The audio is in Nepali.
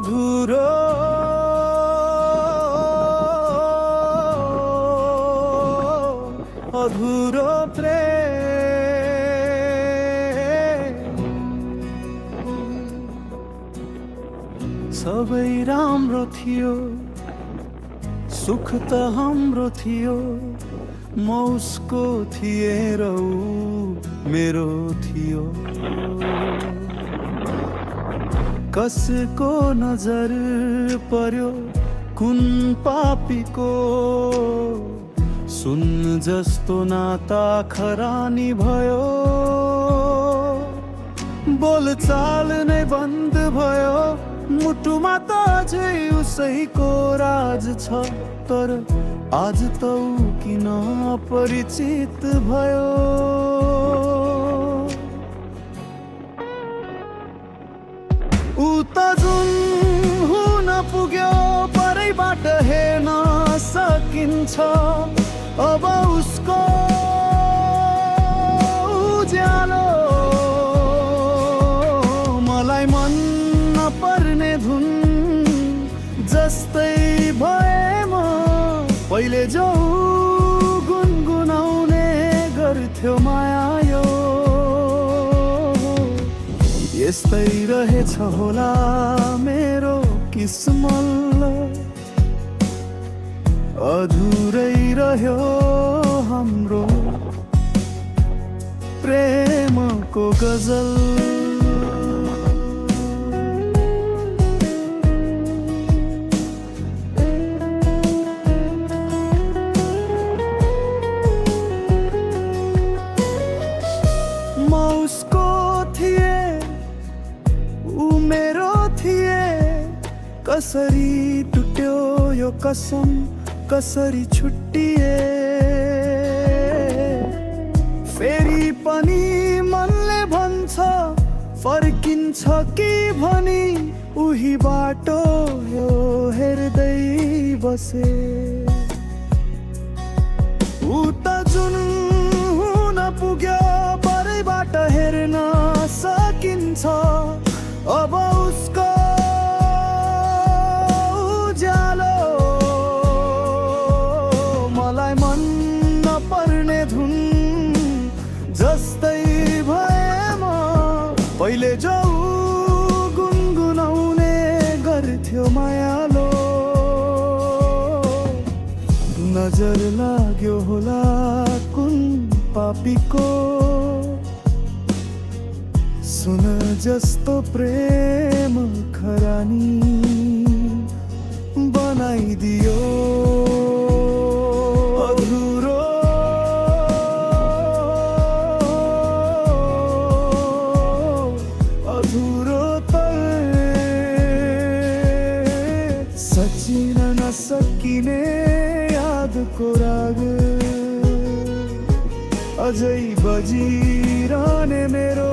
अधुरो अधुरो प्रेम। सबै राम्रो थियो, सुख त हाम्रो थियो, म उसको थिए र ऊ मेरो थियो। कसको नजर पर्यो कुन पापीको, सुन जस्तो नाता खरानी भयो। बोलचाल नै बन्द भयो, मुटुमा त अझै उसैको राज छ। तर आज त ऊ किन परिचित भयो। ऊ त जुन हुन पुग्यो परैबाट हेर्न सकिन्छ। अब उसको उज्यालो मलाई मन नपर्ने धुन जस्तै भए म। पहिले जो गुनगुनाउने गर्थ्यो माया यो यस्तै रहेछ होला मेरो किस्मत। अधुरै रह्यो हाम्रो प्रेमको गजल। म उसको थिए, ऊ मेरो थिए। कसरी टुट्यो यो कसम, कसरी छुट्टिए। फेरि पनि मनले भन्छ फर्किन्छ कि भनी, उही बाटो यो हेर्दै बसे। ऊ त जुन हुन पुग्यो परैबाट हेर्न सकिन्छ। अब उसको उज्यालो मलाई मन नपर्ने धुन जस्तै भए म। पहिले जो गुनगुनाउने गर्थ्यो मायालो, नजर लाग्यो होला कुन पापीको, सुन जस्तो प्रेम खरानी बनाइदियो। अधुरो अधुरो त सचिन नसकिने यादको राग अझै बजिरहने मेरो